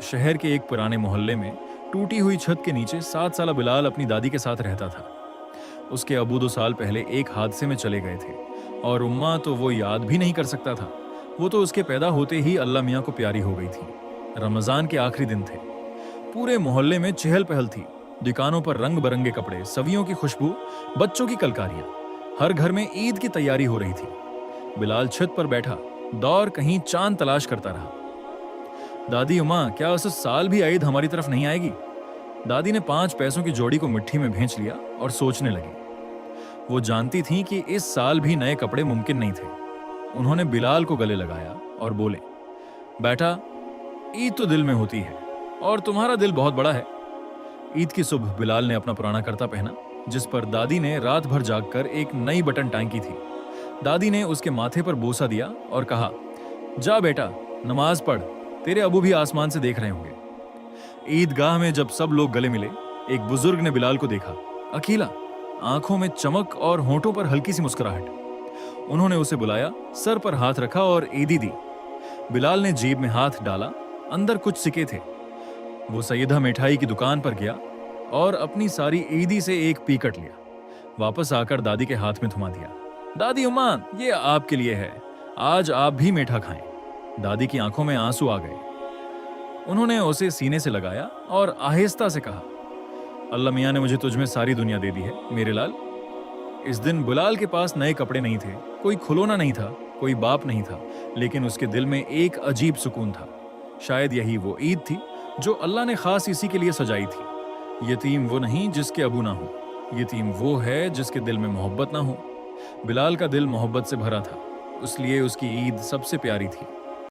शहर के एक पुराने मोहल्ले में टूटी हुई छत के नीचे 7 साल बिलाल अपनी दादी के साथ रहता था। उसके अबू 2 साल पहले एक हादसे में चले गए थे और उम्मा तो वो याद भी नहीं कर सकता था। वो तो उसके पैदा होते ही अल्लाह मियाँ को प्यारी हो गई थी। रमजान के आखिरी दिन थे। पूरे मोहल्ले में चहल पहल थी। दुकानों पर रंग बिरंगे कपड़े, सवियों की खुशबू, बच्चों की कलकारियां। हर घर में ईद की तैयारी हो रही थी। बिलाल छत पर बैठा दौर कहीं चांद तलाश करता रहा। दादी उमा, क्या उस साल भी ईद हमारी तरफ नहीं आएगी? दादी ने 5 पैसों की जोड़ी को मिट्टी में भेंच लिया और सोचने लगी। वो जानती थी कि इस साल भी नए कपड़े मुमकिन नहीं थे। उन्होंने बिलाल को गले लगाया और बोले, बेटा, ईद तो दिल में होती है और तुम्हारा दिल बहुत बड़ा है। ईद की सुबह बिलाल ने अपना पुराना कुर्ता पहना, जिस पर दादी ने रात भर जागकर एक नई बटन टांकी थी। दादी ने उसके माथे पर बोसा दिया और कहा, जा बेटा, नमाज पढ़, तेरे अबू भी आसमान से देख रहे होंगे। ईदगाह में जब सब लोग गले मिले, एक बुजुर्ग ने बिलाल को देखा, अकेला, आंखों में चमक और होठों पर हल्की सी मुस्कुराहट। उन्होंने उसे बुलाया, सर पर हाथ रखा और ईदी दी। बिलाल ने जेब में हाथ डाला, अंदर कुछ सिक्के थे। वो सैयदा मिठाई की दुकान पर गया और अपनी सारी ईदी से एक पीकट लिया। वापस आकर दादी के हाथ में थमा दिया। दादी उम्मा, ये आपके लिए है, आज आप भी मीठा खाएं। दादी की आंखों में आंसू आ गए। उन्होंने उसे सीने से लगाया और आहिस्ता से कहा, अल्लाह मियाँ ने मुझे तुझमें सारी दुनिया दे दी है मेरे लाल। इस दिन बिलाल के पास नए कपड़े नहीं थे, कोई खिलौना नहीं था, कोई बाप नहीं था, लेकिन उसके दिल में एक अजीब सुकून था। शायद यही वो ईद थी जो अल्लाह ने खास इसी के लिए सजाई थी। यतीम वो नहीं जिसके अबू ना हो, यतीम वो है जिसके दिल में मोहब्बत ना हो। बिलाल का दिल मोहब्बत से भरा था, इसलिए उसकी ईद सबसे प्यारी थी।